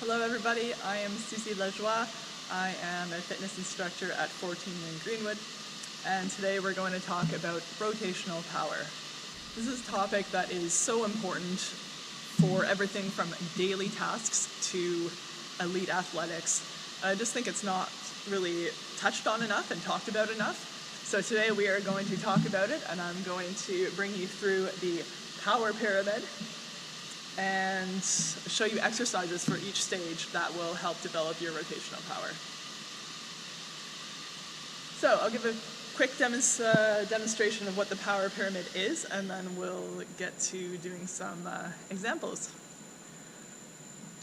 Hello everybody, I am Susie Lajoie. I am a fitness instructor at 14 in Greenwood, and today we're going to talk about rotational power. This is a topic that is so important for everything from daily tasks to elite athletics. I just think it's not really touched on enough and talked about enough. So today we are going to talk about it, and I'm going to bring you through the power pyramid and show you exercises for each stage that will help develop your rotational power. So I'll give a quick demonstration of what the power pyramid is, and then we'll get to doing some examples.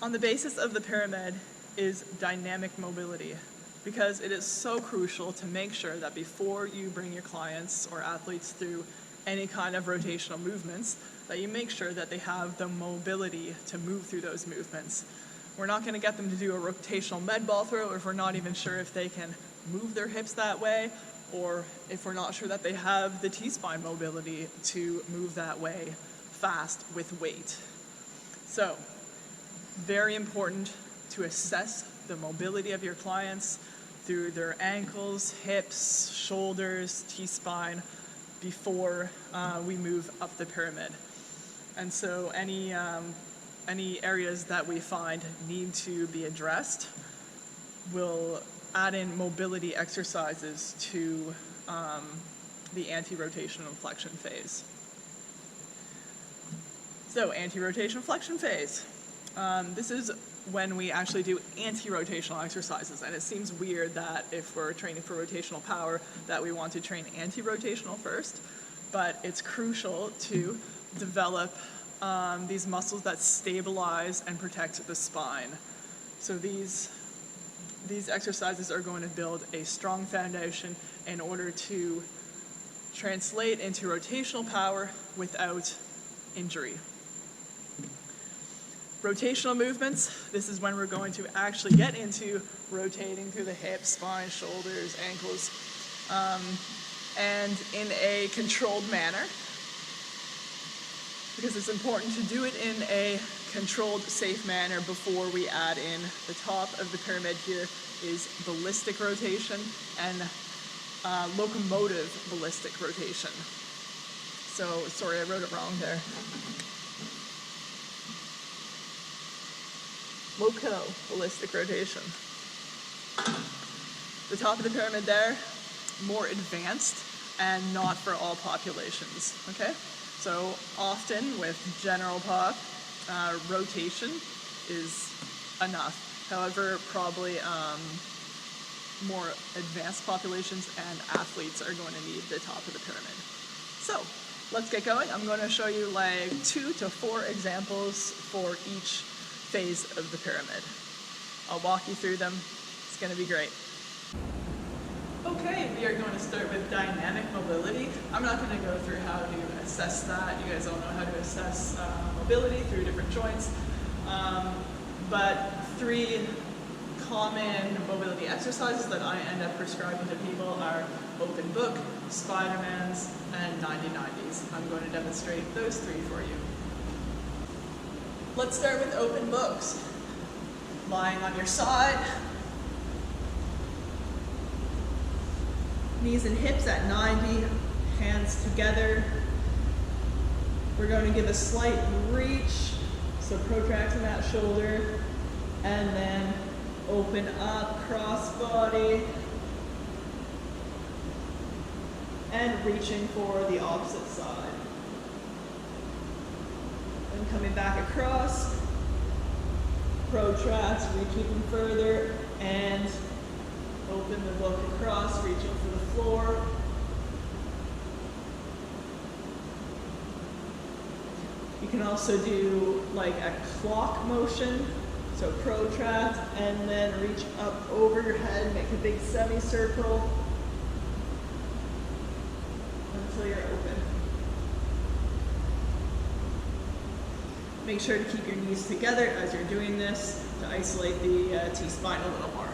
On the basis of the pyramid is dynamic mobility, because it is so crucial to make sure that before you bring your clients or athletes through any kind of rotational movements, that you make sure that they have the mobility to move through those movements. We're not going to get them to do a rotational med ball throw if we're not even sure if they can move their hips that way, or if we're not sure that they have the T-spine mobility to move that way fast with weight. So, very important to assess the mobility of your clients through their ankles, hips, shoulders, T-spine before we move up the pyramid. And so any areas that we find need to be addressed, we'll add in mobility exercises to the anti-rotational flexion phase. So anti-rotational flexion phase. This is when we actually do anti-rotational exercises, and it seems weird that if we're training for rotational power that we want to train anti-rotational first, but it's crucial to develop these muscles that stabilize and protect the spine. So these exercises are going to build a strong foundation in order to translate into rotational power without injury. Rotational movements, this is when we're going to actually get into rotating through the hips, spine, shoulders, ankles, and in a controlled manner, because it's important to do it in a controlled, safe manner before we add in the top of the pyramid. Here is ballistic rotation and locomotive ballistic rotation. So, sorry, I wrote it wrong there. Loco ballistic rotation. The top of the pyramid there, more advanced and not for all populations, okay? So often with general pop, rotation is enough. However, probably more advanced populations and athletes are going to need the top of the pyramid. So let's get going. I'm going to show you like 2 to 4 examples for each phase of the pyramid. I'll walk you through them. It's going to be great. Okay, we are going to start with dynamic mobility. I'm not going to go through how to assess that. You guys all know how to assess mobility through different joints. But 3 common mobility exercises that I end up prescribing to people are open book, Spider-Mans, and 90-90s. I'm going to demonstrate those 3 for you. Let's start with open books. Lying on your side, knees and hips at 90, hands together. We're going to give a slight reach, so protracting that shoulder, and then open up, cross body, and reaching for the opposite side. And coming back across, protract, reach even further, and open the book across, reaching for the floor. You can also do like a clock motion, so protract and then reach up over your head, make a big semicircle until you're open. Make sure to keep your knees together as you're doing this to isolate the T-spine a little more.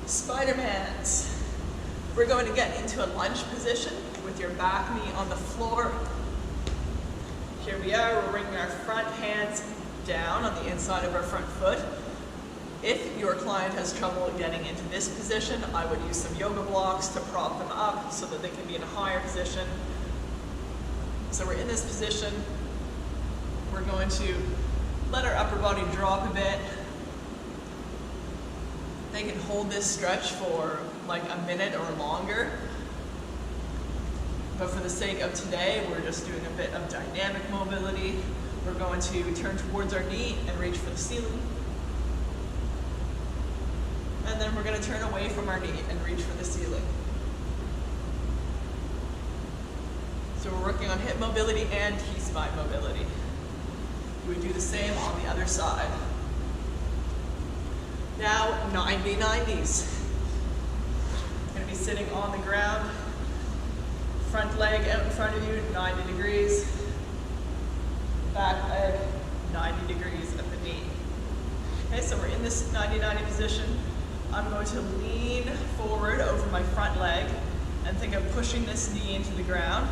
Spider-Mans. We're going to get into a lunge position with your back knee on the floor. Here we are, we're bringing our front hands down on the inside of our front foot. If your client has trouble getting into this position, I would use some yoga blocks to prop them up so that they can be in a higher position. So we're in this position. We're going to let our upper body drop a bit. They can hold this stretch for like a minute or longer. But for the sake of today, we're just doing a bit of dynamic mobility. We're going to turn towards our knee and reach for the ceiling. And then we're going to turn away from our knee and reach for the ceiling. So we're working on hip mobility and T-spine mobility. We do the same on the other side. Now 90-90s. Going to be sitting on the ground. Front leg out in front of you, 90 degrees. Back leg, 90 degrees at the knee. Okay, so we're in this 90-90 position. I'm going to lean forward over my front leg and think of pushing this knee into the ground.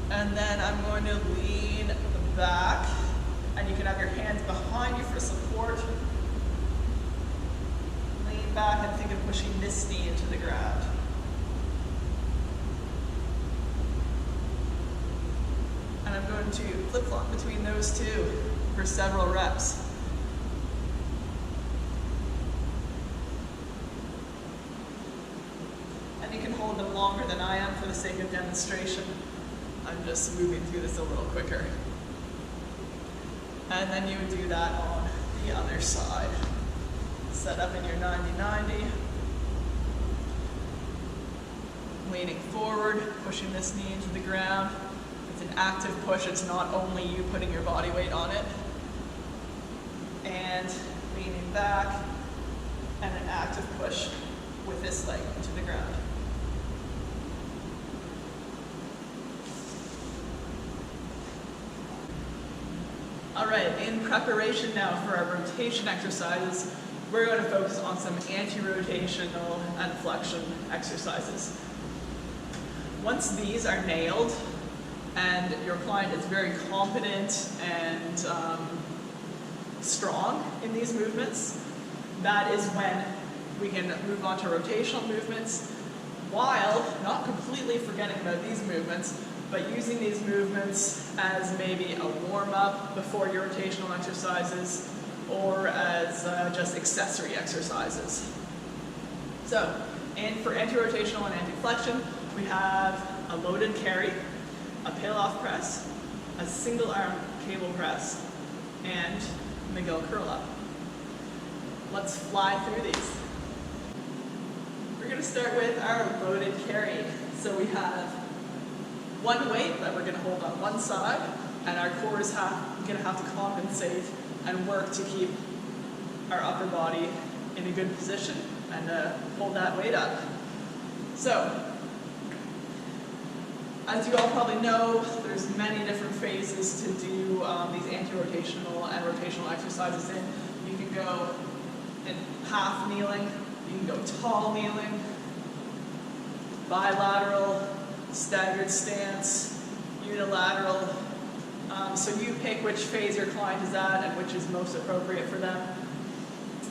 And then I'm going to lean back, and you can have your hands behind you for support. Lean back and think of pushing this knee into the ground. And I'm going to flip-flop between those two for several reps. And you can hold them longer than I am for the sake of demonstration. I'm just moving through this a little quicker. And then you would do that on the other side. Set up in your 90-90. Leaning forward, pushing this knee into the ground. It's an active push, it's not only you putting your body weight on it. And leaning back, and an active push with this leg into the ground. All right, in preparation now for our rotation exercises, we're going to focus on some anti-rotational and flexion exercises. Once these are nailed, and your client is very competent and strong in these movements, that is when we can move on to rotational movements, while not completely forgetting about these movements, but using these movements as maybe a warm-up before your rotational exercises, or as just accessory exercises. So, and for anti-rotational and anti-flexion, we have a loaded carry, a peel-off press, a single arm cable press, and McGill Curl Up. Let's fly through these. We're going to start with our loaded carry. So we have one weight that we're going to hold on one side, and our core is going to have to compensate and work to keep our upper body in a good position and hold that weight up. So, as you all probably know, there's many different phases to do these anti-rotational and rotational exercises in. You can go in half kneeling, you can go tall kneeling, bilateral, staggered stance, unilateral. So you pick which phase your client is at and which is most appropriate for them.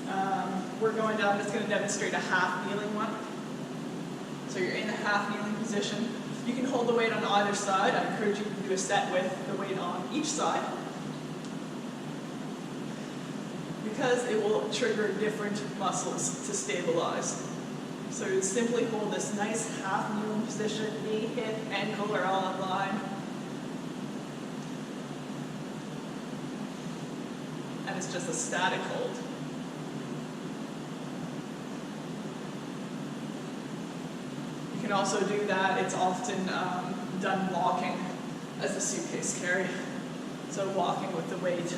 I'm just going to demonstrate a half kneeling one. So you're in a half kneeling position. You can hold the weight on either side. I encourage you to do a set with the weight on each side, because it will trigger different muscles to stabilize. So you simply hold this nice half kneeling position, knee, hip, ankle are all in line. And it's just a static hold. You can also do that. It's often done walking as a suitcase carry. So walking with the weight.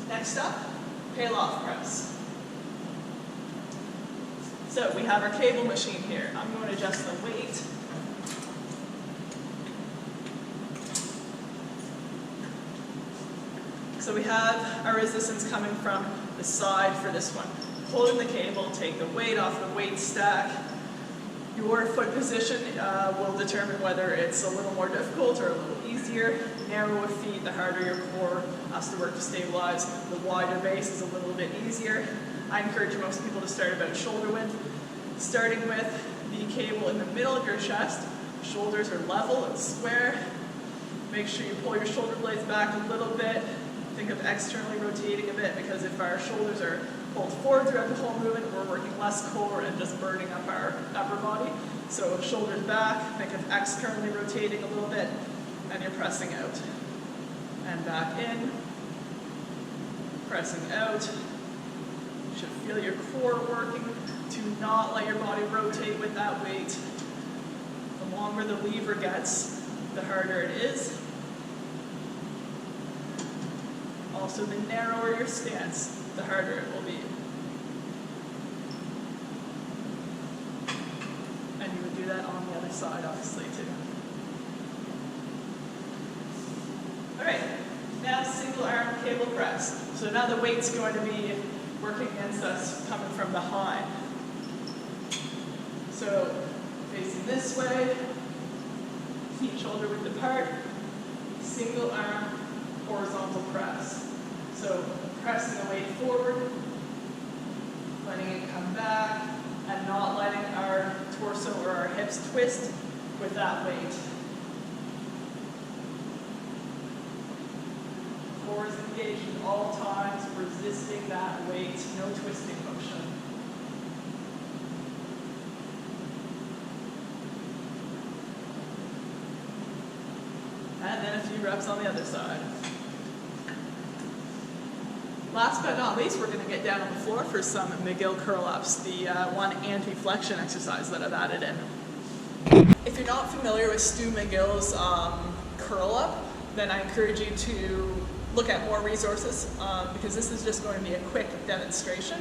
Next up, peel-off press. So we have our cable machine here. I'm going to adjust the weight. So we have our resistance coming from the side for this one. holding the cable, take the weight off the weight stack. Your foot position will determine whether it's a little more difficult or a little easier. Narrower feet, the harder your core has to work to stabilize. The wider base is a little bit easier. I encourage most people to start about shoulder width, starting with the cable in the middle of your chest. Shoulders are level and square. Make sure you pull your shoulder blades back a little bit. Think of externally rotating a bit, because if our shoulders are pulled forward throughout the whole movement, we're working less core and just burning up our upper body. So shoulders back, think of externally rotating a little bit, and you're pressing out. And back in, pressing out. You should feel your core working to not let your body rotate with that weight. The longer the lever gets, the harder it is. Also, the narrower your stance, the harder it will be. And you would do that on the other side, obviously, too. All right, now single arm cable press. So now the weight's going to be working against us coming from behind. So facing this way, feet shoulder width apart, single arm horizontal press. So pressing the weight forward, letting it come back, and not letting our torso or our hips twist with that weight. Core is engaged at all times, resisting that weight, no twisting motion. And then a few reps on the other side. Last but not least, we're going to get down on the floor for some McGill Curl Ups, the one anti-flexion exercise that I've added in. If you're not familiar with Stu McGill's curl up, then I encourage you to look at more resources, because this is just going to be a quick demonstration.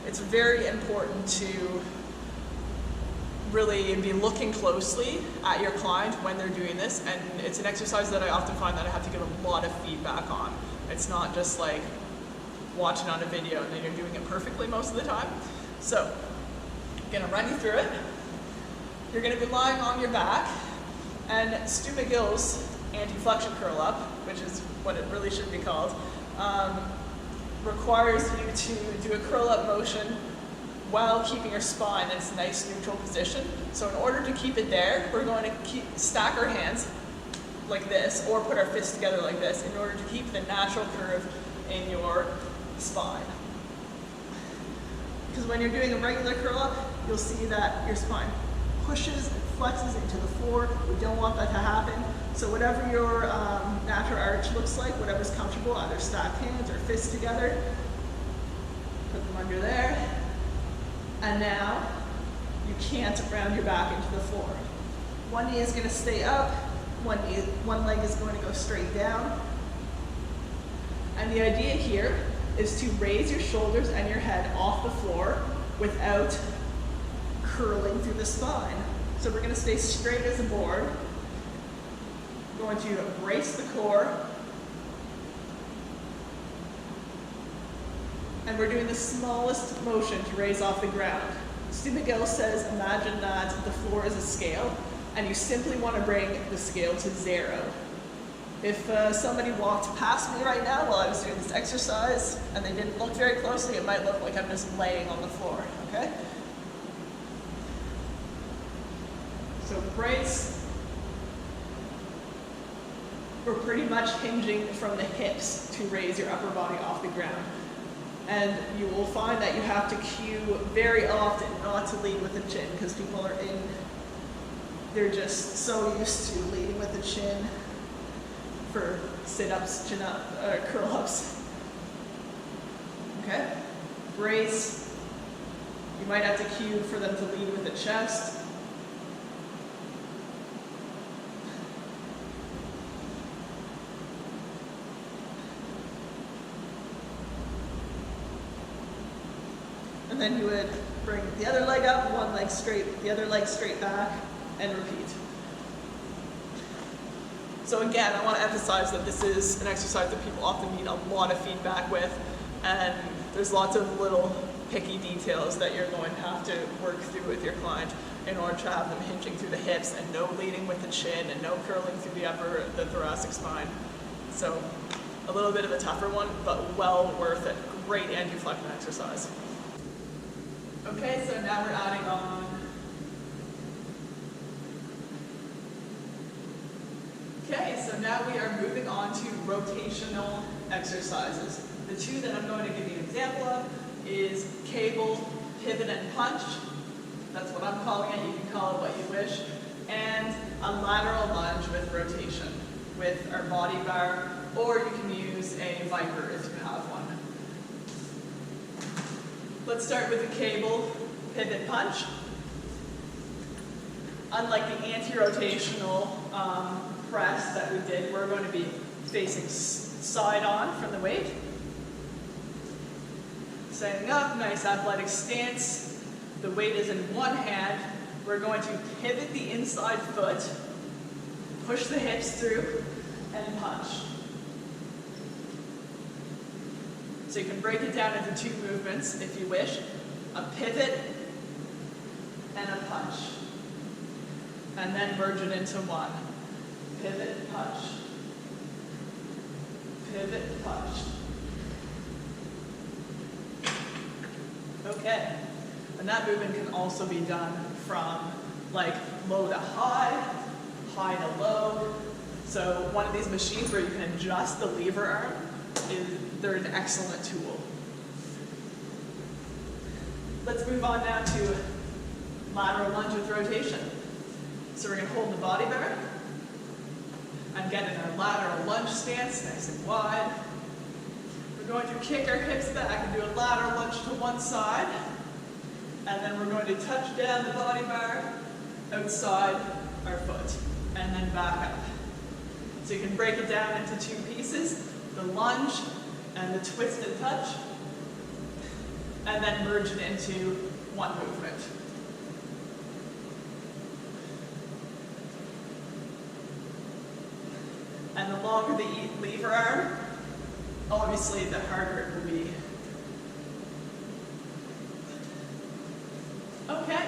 It's very important to really be looking closely at your client when they're doing this, and it's an exercise that I often find that I have to give a lot of feedback on. It's not just like watching on a video and then you're doing it perfectly most of the time. So I'm going to run you through it. You're going to be lying on your back, and Stu McGill's anti-flexion curl up, which is what it really should be called, requires you to do a curl up motion while keeping your spine in its nice neutral position. So in order to keep it there, we're going to stack our hands like this, or put our fists together like this, in order to keep the natural curve in your spine. Because when you're doing a regular curl up, you'll see that your spine pushes and flexes into the floor. We don't want that to happen. So whatever your natural arch looks like, whatever's comfortable, either stacked hands or fists together, put them under there. And now you can't round your back into the floor. One knee is going to stay up, one leg is going to go straight down. And the idea here is to raise your shoulders and your head off the floor without curling through the spine. So we're going to stay straight as a board. We're going to brace the core. And we're doing the smallest motion to raise off the ground. Stu McGill says, imagine that the floor is a scale, and you simply want to bring the scale to 0. If somebody walked past me right now while I was doing this exercise and they didn't look very closely, it might look like I'm just laying on the floor, okay? So brace. We're pretty much hinging from the hips to raise your upper body off the ground. And you will find that you have to cue very often not to lead with the chin, because people are they're just so used to leading with the chin for sit-ups, chin-up, curl-ups. Okay? Brace. You might have to cue for them to lead with the chest. And then you would bring the other leg up, one leg straight, the other leg straight back, and repeat. So again, I want to emphasize that this is an exercise that people often need a lot of feedback with, and there's lots of little picky details that you're going to have to work through with your client in order to have them hinging through the hips and no leading with the chin and no curling through the thoracic spine. So a little bit of a tougher one, but well worth it. Great anti-flexion exercise. Okay, so now we're adding on Okay, so now we are moving on to rotational exercises. The two that I'm going to give you an example of is cable, pivot, and punch. That's what I'm calling it. You can call it what you wish. And a lateral lunge with rotation with our body bar, or you can use a Viper if you have one. Let's start with the cable, pivot, punch. Unlike the anti-rotational press that we did, we're going to be facing side on from the weight. Setting up, nice athletic stance. The weight is in one hand. We're going to pivot the inside foot, push the hips through, and punch. So you can break it down into two movements if you wish. A pivot and a punch. And then merge it into one. Pivot, punch. Pivot, punch. Okay. And that movement can also be done from like low to high, high to low. So one of these machines where you can adjust the lever arm, they're an excellent tool. Let's move on now to lateral lunge with rotation. So we're going to hold the body bar and get in our lateral lunge stance, nice and wide. We're going to kick our hips back and do a lateral lunge to one side. And then we're going to touch down the body bar outside our foot and then back up. So you can break it down into two pieces, the lunge and the twist and touch, and then merge it into one movement. And the longer the lever arm, obviously the harder it will be. Okay.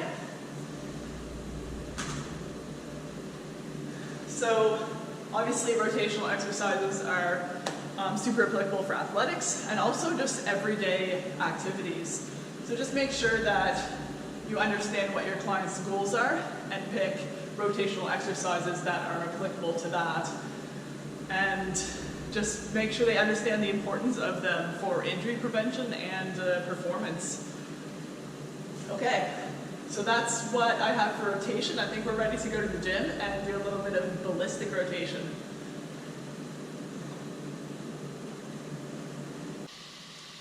So obviously rotational exercises are super applicable for athletics and also just everyday activities. So just make sure that you understand what your client's goals are and pick rotational exercises that are applicable to that. And just make sure they understand the importance of them for injury prevention and performance. Okay, so that's what I have for rotation. I think we're ready to go to the gym and do a little bit of ballistic rotation.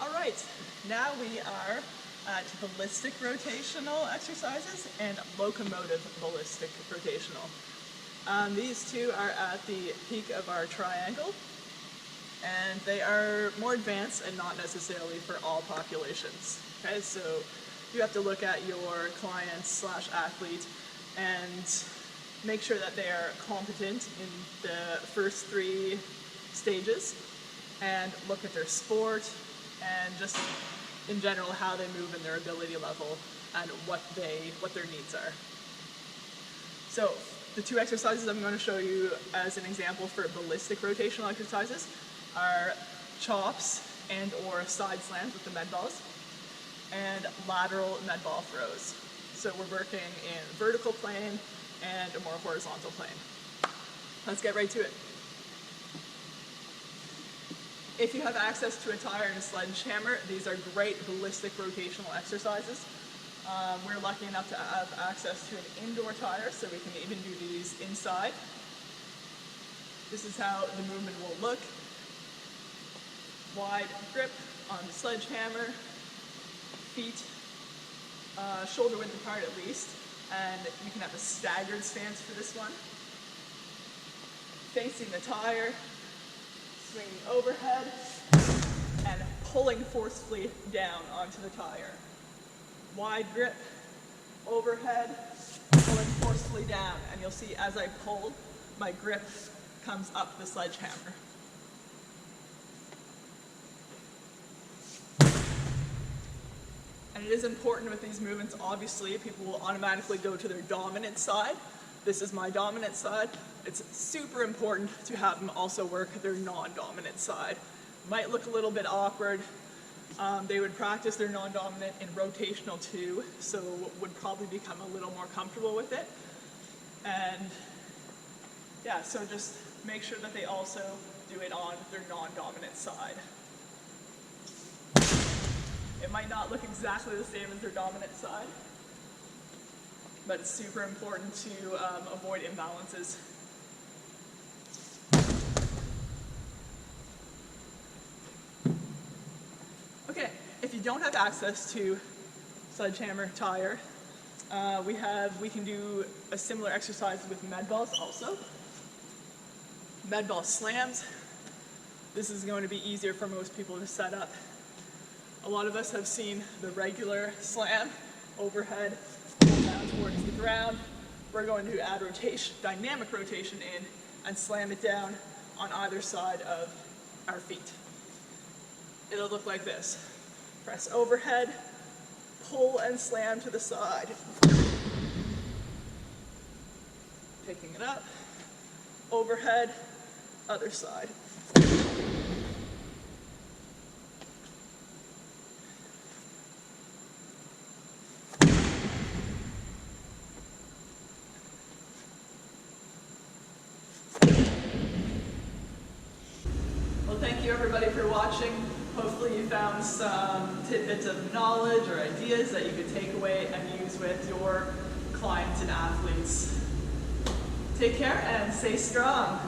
All right, now we are at ballistic rotational exercises and locomotive ballistic rotational. These two are at the peak of our triangle, and they are more advanced and not necessarily for all populations. Okay, so you have to look at your client/athlete and make sure that they are competent in the first three stages, and look at their sport and just in general how they move and their ability level and what their needs are. So the two exercises I'm going to show you as an example for ballistic rotational exercises are chops and or side slams with the med balls and lateral med ball throws. So we're working in vertical plane and a more horizontal plane. Let's get right to it. If you have access to a tire and a sledgehammer, these are great ballistic rotational exercises. We're lucky enough to have access to an indoor tire, so we can even do these inside. This is how the movement will look. Wide grip on the sledgehammer, feet shoulder width apart at least, and you can have a staggered stance for this one. Facing the tire, swinging overhead, and pulling forcefully down onto the tire. Wide grip, overhead, pulling forcefully down, and you'll see as I pull, my grip comes up the sledgehammer. it is important with these movements, obviously, people will automatically go to their dominant side. This is my dominant side. It's super important to have them also work their non-dominant side. Might look a little bit awkward. They would practice their non-dominant in rotational too, so would probably become a little more comfortable with it. And yeah, so just make sure that they also do it on their non-dominant side. It might not look exactly the same as their dominant side, but it's super important to avoid imbalances. Okay, if you don't have access to sledgehammer tire, we can do a similar exercise with med balls also. Med ball slams. This is going to be easier for most people to set up. A lot of us have seen the regular slam, overhead, down towards the ground. We're going to add rotation, dynamic rotation in, and slam it down on either side of our feet. It'll look like this. Press overhead, pull and slam to the side. Picking it up, overhead, other side. Well, thank you everybody for watching. Hopefully you found some tidbits of knowledge or ideas that you could take away and use with your clients and athletes. Take care and stay strong.